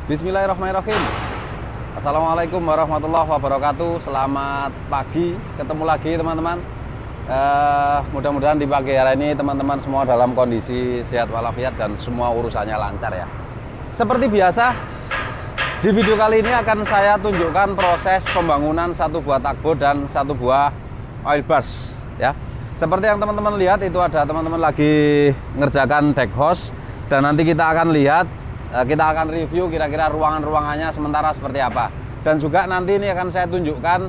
Bismillahirrahmanirrahim. Assalamualaikum warahmatullahi wabarakatuh. Selamat pagi, ketemu lagi teman-teman. Mudah-mudahan di pagi hari ini teman-teman semua dalam kondisi sehat walafiat dan semua urusannya lancar ya. Seperti biasa, di video kali ini akan saya tunjukkan proses pembangunan satu buah tugboat dan satu buah oil barge ya. Seperti yang teman-teman lihat, itu ada teman-teman lagi ngerjakan deck house, dan nanti kita akan lihat, kita akan review kira-kira ruangan-ruangannya sementara seperti apa. Dan juga nanti ini akan saya tunjukkan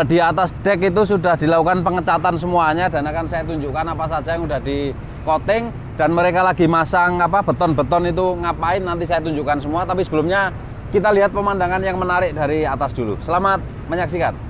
di atas deck itu sudah dilakukan pengecatan semuanya, dan akan saya tunjukkan apa saja yang sudah di coating, dan mereka lagi masang beton-beton itu ngapain, nanti saya tunjukkan semua. Tapi sebelumnya kita lihat pemandangan yang menarik dari atas dulu. Selamat menyaksikan.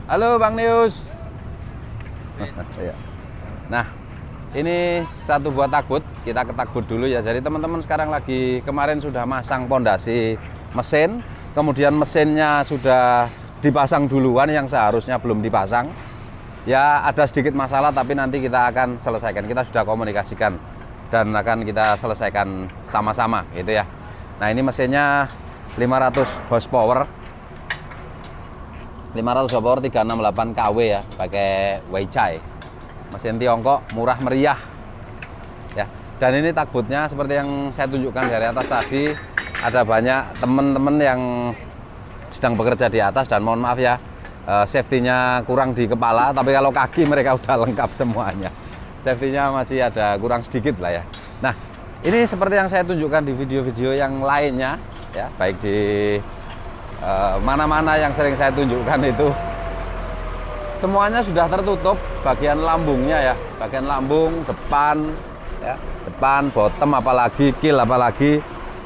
Halo Bang Neus. Nah, ini satu buah tugboat, kita ke tugboat dulu ya. Jadi teman-teman sekarang lagi, kemarin sudah masang pondasi mesin, kemudian mesinnya sudah dipasang duluan yang seharusnya belum dipasang. Ya ada sedikit masalah, tapi nanti kita akan selesaikan. Kita sudah komunikasikan dan akan kita selesaikan sama-sama gitu ya. Nah, ini mesinnya 500 horsepower. 500 horsepower 368 kW ya, pakai Weichai. Mesin Tiongkok, murah meriah. Ya. Dan ini tugboatnya seperti yang saya tunjukkan dari atas tadi, ada banyak teman-teman yang sedang bekerja di atas, dan mohon maaf ya, safety-nya kurang di kepala, tapi kalau kaki mereka udah lengkap semuanya. Safety-nya masih ada kurang sedikit lah ya. Nah, ini seperti yang saya tunjukkan di video-video yang lainnya ya, baik di mana-mana yang sering saya tunjukkan itu semuanya sudah tertutup bagian lambungnya ya, bagian lambung depan ya, depan, bottom, apalagi keel, apalagi,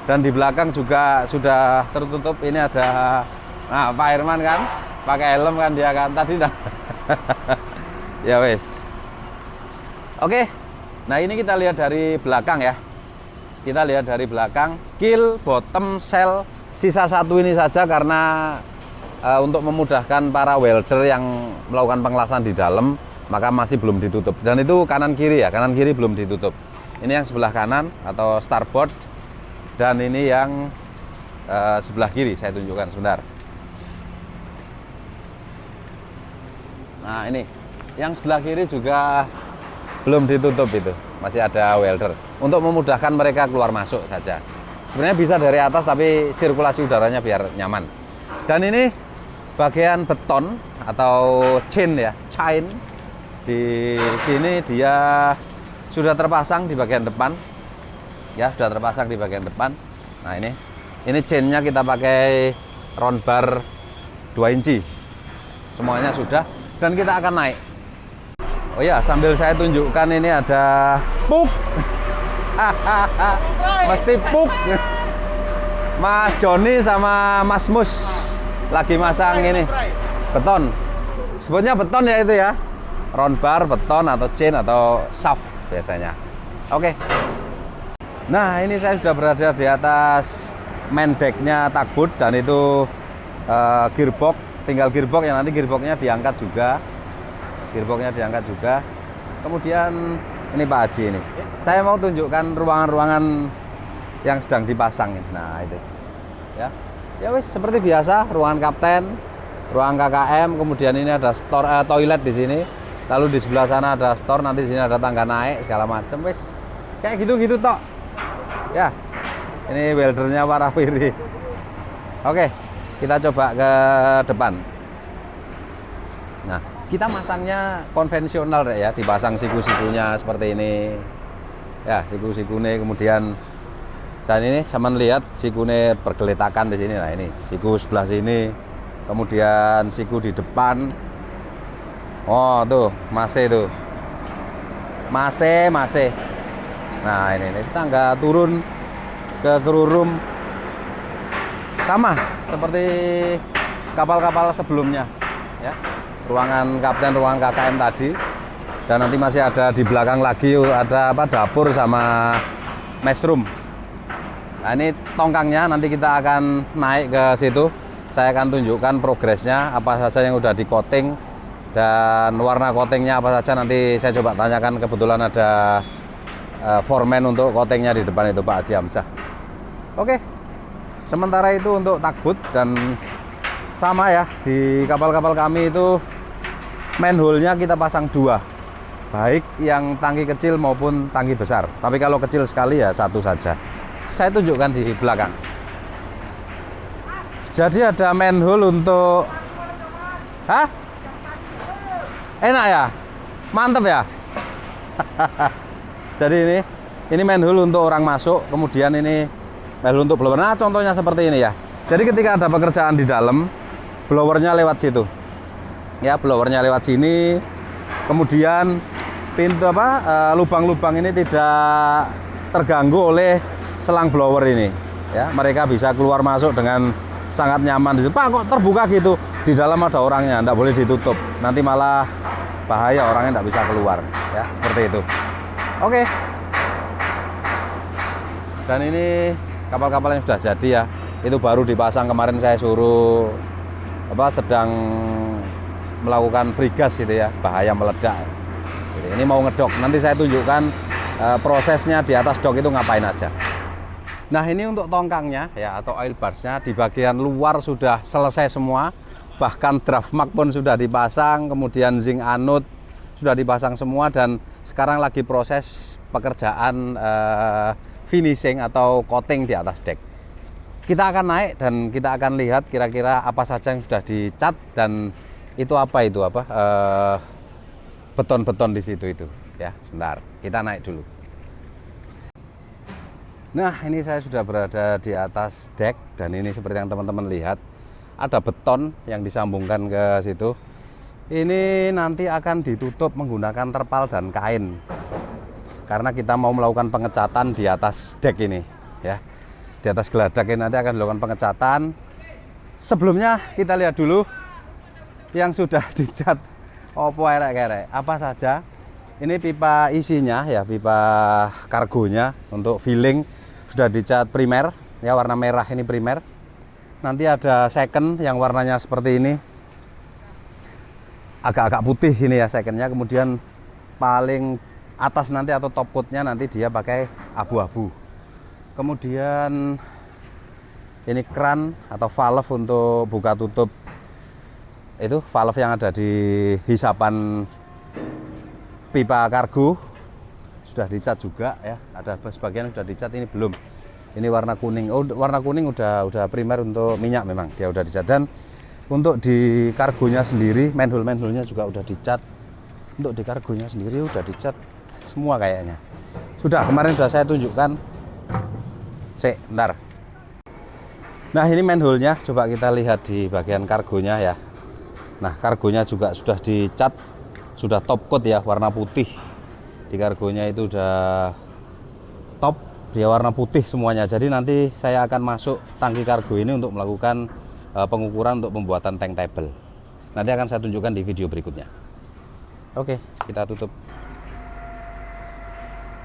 dan di belakang juga sudah tertutup. Ini ada, nah Pak Herman kan pakai helm kan dia kan tadi nah. Ya wes, oke. Nah ini kita lihat dari belakang ya, kita lihat dari belakang keel, bottom, sail. Sisa satu ini saja karena untuk memudahkan para welder yang melakukan pengelasan di dalam, maka masih belum ditutup. Dan itu kanan kiri ya, kanan kiri belum ditutup. Ini yang sebelah kanan atau starboard, dan ini yang sebelah kiri saya tunjukkan sebentar. Nah ini yang sebelah kiri juga belum ditutup, itu masih ada welder untuk memudahkan mereka keluar masuk saja. Sebenarnya bisa dari atas, tapi sirkulasi udaranya biar nyaman. Dan ini bagian beton atau chain ya, chain. Di sini dia sudah terpasang di bagian depan. Ya, sudah terpasang di bagian depan. Nah, ini chainnya kita pakai round bar 2 inci. Semuanya sudah, dan kita akan naik. Oh ya, sambil saya tunjukkan, ini ada puk. Mesti puk. Mas Joni sama Mas Mus lagi masang ini beton. Sebutnya beton ya itu ya. Round bar, beton atau chain atau shaft biasanya. Oke. Nah, ini saya sudah berada di atas main deck-nya tugboat, dan itu gearbox, tinggal gearbox ya, nanti gearboxnya diangkat juga. Gearboxnya diangkat juga. Kemudian ini Pak Haji ini. Saya mau tunjukkan ruangan-ruangan yang sedang dipasang. Nah, itu. Ya. Ya wis, seperti biasa, ruangan kapten, ruang KKM, kemudian ini ada store toilet di sini. Lalu di sebelah sana ada store, nanti di sini ada tangga naik segala macam wis. Kayak gitu-gitu tok. Ya. Ini weldernya Pak Rafiri. Oke, kita coba ke depan. Nah, kita masangnya konvensional ya, dipasang siku-sikunya seperti ini. Ya, siku-sikune kemudian, dan ini sama lihat sikune pergeletakan di sini. Nah, ini siku sebelah sini, kemudian siku di depan. Oh, tuh, masih tuh. Masih. Nah, ini tangga turun ke kerurum sama seperti kapal-kapal sebelumnya ya. Ruangan kapten, ruangan KKM tadi. Dan nanti masih ada di belakang lagi ada dapur sama messroom. Nah, ini tongkangnya nanti kita akan naik ke situ. Saya akan tunjukkan progresnya apa saja yang udah di coating dan warna coatingnya apa saja, nanti saya coba tanyakan. Kebetulan ada foreman untuk coatingnya di depan itu, Pak Haji Hamzah. Oke, sementara itu untuk takbut dan sama ya, di kapal-kapal kami itu manhole-nya kita pasang 2, baik yang tangki kecil maupun tangki besar. Tapi kalau kecil sekali ya 1 saja. Saya tunjukkan di belakang. Jadi ada manhole untuk enak ya, mantep ya. Jadi ini manhole untuk orang masuk, kemudian ini manhole untuk blower. Nah, contohnya seperti ini ya. Jadi ketika ada pekerjaan di dalam, blowernya lewat situ. Ya, blowernya lewat sini. Kemudian pintu lubang-lubang ini tidak terganggu oleh selang blower ini. Ya, mereka bisa keluar masuk dengan sangat nyaman. Pak, kok terbuka gitu? Di dalam ada orangnya, tidak boleh ditutup. Nanti malah bahaya, orangnya tidak bisa keluar. Ya, seperti itu. Oke. Dan ini kapal-kapal yang sudah jadi ya. Itu baru dipasang kemarin, saya suruh sedang melakukan free gas gitu ya, bahaya meledak. Ini mau ngedok. Nanti saya tunjukkan prosesnya di atas dok itu ngapain aja. Nah, ini untuk tongkangnya ya, atau oil barsnya di bagian luar sudah selesai semua. Bahkan draft mark pun sudah dipasang, kemudian zinc anode sudah dipasang semua, dan sekarang lagi proses pekerjaan finishing atau coating di atas dek. Kita akan naik dan kita akan lihat kira-kira apa saja yang sudah dicat, dan itu beton-beton di situ itu ya. Sebentar, kita naik dulu. Nah, ini saya sudah berada di atas dek, dan ini seperti yang teman-teman lihat, ada beton yang disambungkan ke situ. Ini nanti akan ditutup menggunakan terpal dan kain, karena kita mau melakukan pengecatan di atas dek ini ya. Di atas geladak ini nanti akan dilakukan pengecatan. Sebelumnya kita lihat dulu yang sudah dicat opo erek-erek apa saja. Ini pipa isinya ya, pipa kargonya untuk filling sudah dicat primer ya, warna merah ini primer. Nanti ada second yang warnanya seperti ini, agak-agak putih ini ya secondnya. Kemudian paling atas nanti atau top coatnya nanti dia pakai abu-abu. Kemudian ini kran atau valve untuk buka tutup, itu valve yang ada di hisapan pipa kargo sudah dicat juga ya. Ada sebagian sudah dicat, ini belum. Ini warna kuning. Oh, warna kuning udah primer untuk minyak, memang dia udah dicat. Dan untuk di kargonya sendiri, manhole-nya juga udah dicat. Untuk di kargonya sendiri udah dicat semua kayaknya. Sudah, kemarin sudah saya tunjukkan. Ntar. Nah, ini manhole-nya coba kita lihat di bagian kargonya ya. Nah, kargonya juga sudah dicat, sudah top coat ya, warna putih. Di kargonya itu udah top, dia warna putih semuanya. Jadi nanti saya akan masuk tangki kargo ini untuk melakukan pengukuran untuk pembuatan tank table. Nanti akan saya tunjukkan di video berikutnya. Oke, kita tutup.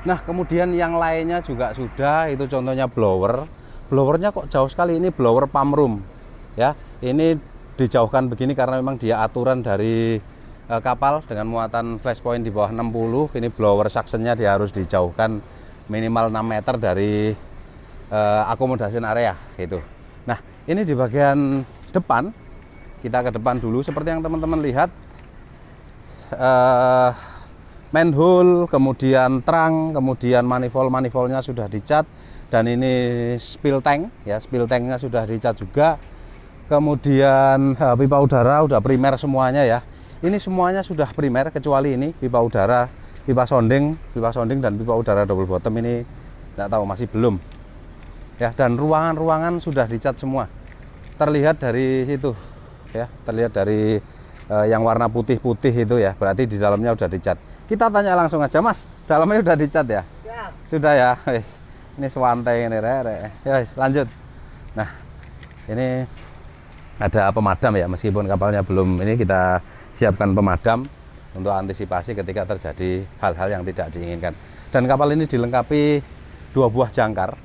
Nah, kemudian yang lainnya juga sudah, itu contohnya blower. Blowernya kok jauh sekali, ini blower pump room ya. Ini dijauhkan begini karena memang dia aturan dari kapal dengan muatan flash point di bawah 60. Ini blower suctionnya dia harus dijauhkan minimal 6 meter dari accommodation area gitu. Nah, ini di bagian depan, kita ke depan dulu. Seperti yang teman-teman lihat, manhole, kemudian trunk, kemudian manifold-manifoldnya sudah dicat. Dan ini spill tank ya, spill tanknya sudah dicat juga. Kemudian pipa udara udah primer semuanya ya. Ini semuanya sudah primer kecuali ini pipa udara, pipa sounding dan pipa udara double bottom ini nggak tahu, masih belum. Ya, dan ruangan-ruangan sudah dicat semua. Terlihat dari situ ya, terlihat dari yang warna putih-putih itu ya, berarti di dalamnya udah dicat. Kita tanya langsung aja, Mas, dalamnya udah dicat ya? Ya. Sudah ya. Ini swantai ini, ya, lanjut. Nah, ini ada pemadam ya, meskipun kapalnya belum, ini kita siapkan pemadam untuk antisipasi ketika terjadi hal-hal yang tidak diinginkan. Dan kapal ini dilengkapi 2 buah jangkar,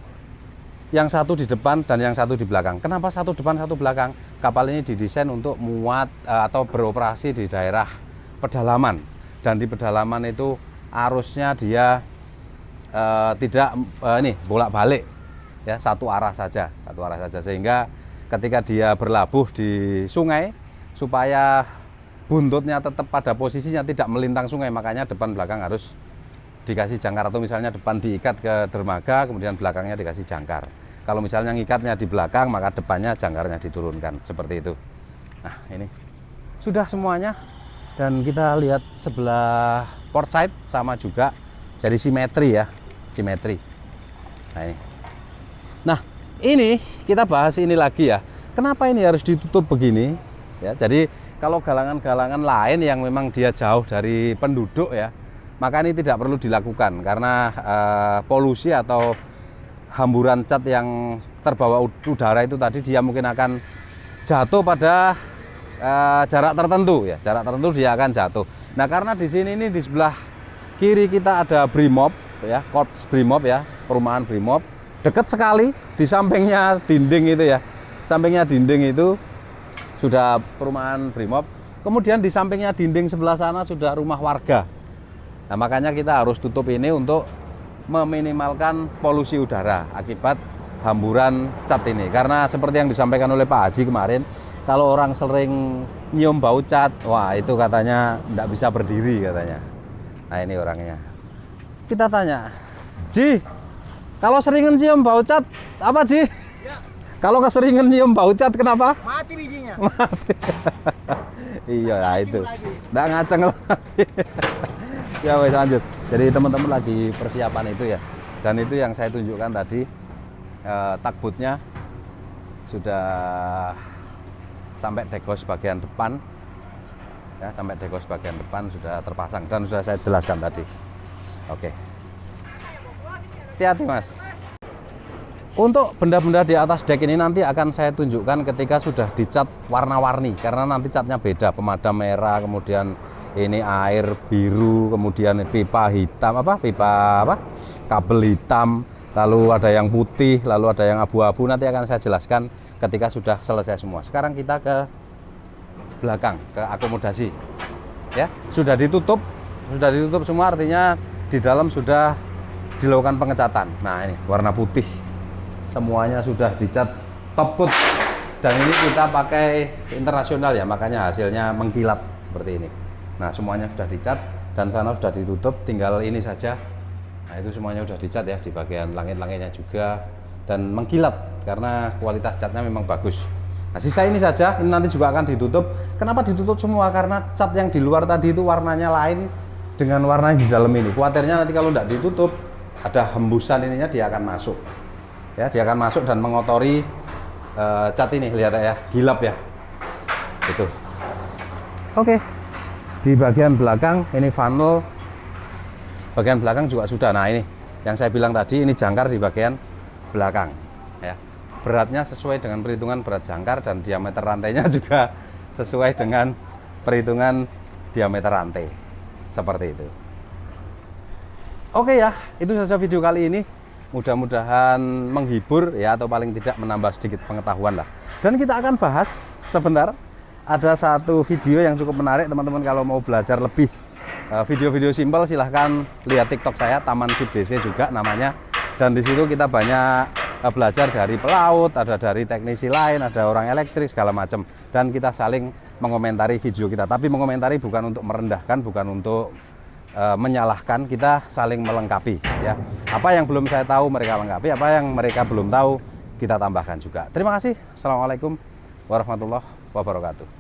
yang satu di depan dan yang satu di belakang. Kenapa satu depan satu belakang? Kapal ini didesain untuk muat atau beroperasi di daerah pedalaman, dan di pedalaman itu arusnya dia tidak bolak-balik ya, satu arah saja, sehingga ketika dia berlabuh di sungai, supaya buntutnya tetap pada posisinya, tidak melintang sungai, makanya depan belakang harus dikasih jangkar, atau misalnya depan diikat ke dermaga, kemudian belakangnya dikasih jangkar. Kalau misalnya ngikatnya di belakang, maka depannya jangkarnya diturunkan, seperti itu. Nah, ini sudah semuanya, dan kita lihat sebelah port side sama juga, jadi simetri ya, simetri. Nah ini kita bahas ini lagi ya, kenapa ini harus ditutup begini ya. Jadi kalau galangan-galangan lain yang memang dia jauh dari penduduk ya, maka ini tidak perlu dilakukan, karena polusi atau hamburan cat yang terbawa udara itu tadi, dia mungkin akan jatuh pada jarak tertentu ya, jarak tertentu dia akan jatuh. Nah, karena di sini ini di sebelah kiri kita ada Brimob ya, Korps Brimob ya, perumahan Brimob, dekat sekali, di sampingnya dinding itu ya, sampingnya dinding itu sudah perumahan Brimob, kemudian di sampingnya dinding sebelah sana sudah rumah warga. Nah, makanya kita harus tutup ini untuk meminimalkan polusi udara akibat hamburan cat ini. Karena seperti yang disampaikan oleh Pak Haji kemarin, kalau orang sering nyium bau cat, wah itu katanya tidak bisa berdiri katanya. Nah, ini orangnya. Kita tanya, Ji, kalau seringan nyium bau cat, apa Ji? Ya. Kalau keseringan nyium bau cat, kenapa? Mati bijinya. Mati. Iya, nah itu. Nggak ngaceng lagi. Ya wes, lanjut. Jadi teman-teman lagi persiapan itu ya. Dan itu yang saya tunjukkan tadi, takbutnya sudah sampai dekos bagian depan. Ya, sampai dekos bagian depan sudah terpasang dan sudah saya jelaskan tadi. Oke. Hati-hati, Mas. Untuk benda-benda di atas dek ini nanti akan saya tunjukkan ketika sudah dicat warna-warni, karena nanti catnya beda, pemadam merah, kemudian ini air biru, kemudian pipa hitam, kabel hitam, lalu ada yang putih, lalu ada yang abu-abu. Nanti akan saya jelaskan ketika sudah selesai semua. Sekarang kita ke belakang, ke akomodasi ya, sudah ditutup semua, artinya di dalam sudah dilakukan pengecatan. Nah, ini warna putih semuanya sudah dicat top coat, dan ini kita pakai internasional ya, makanya hasilnya mengkilat seperti ini. Nah, semuanya sudah dicat dan sana sudah ditutup, tinggal ini saja. Nah, itu semuanya sudah dicat ya, di bagian langit-langitnya juga, dan mengkilat karena kualitas catnya memang bagus. Nah, sisa ini saja, ini nanti juga akan ditutup. Kenapa ditutup semua? Karena cat yang di luar tadi itu warnanya lain dengan warna yang di dalam ini. Khawatirnya nanti kalau tidak ditutup, ada hembusan ininya, dia akan masuk. Ya, dia akan masuk dan mengotori cat ini, lihat ya, gilap ya. Itu. Oke. Di bagian belakang ini funnel, bagian belakang juga sudah. Nah, ini yang saya bilang tadi, ini jangkar di bagian belakang ya. Beratnya sesuai dengan perhitungan berat jangkar, dan diameter rantainya juga sesuai dengan perhitungan diameter rantai, seperti itu. Oke ya, itu saja video kali ini. Mudah-mudahan menghibur ya, atau paling tidak menambah sedikit pengetahuan lah. Dan kita akan bahas sebentar, ada satu video yang cukup menarik teman-teman. Kalau mau belajar lebih video-video simpel, silahkan lihat TikTok saya, Taman Sip DC juga namanya. Dan di situ kita banyak belajar dari pelaut, ada dari teknisi lain, ada orang elektrik segala macam. Dan kita saling mengomentari video kita. Tapi mengomentari bukan untuk merendahkan, bukan untuk menyalahkan, kita saling melengkapi ya. Apa yang belum saya tahu mereka lengkapi, apa yang mereka belum tahu kita tambahkan juga. Terima kasih. Assalamualaikum warahmatullahi wabarakatuh.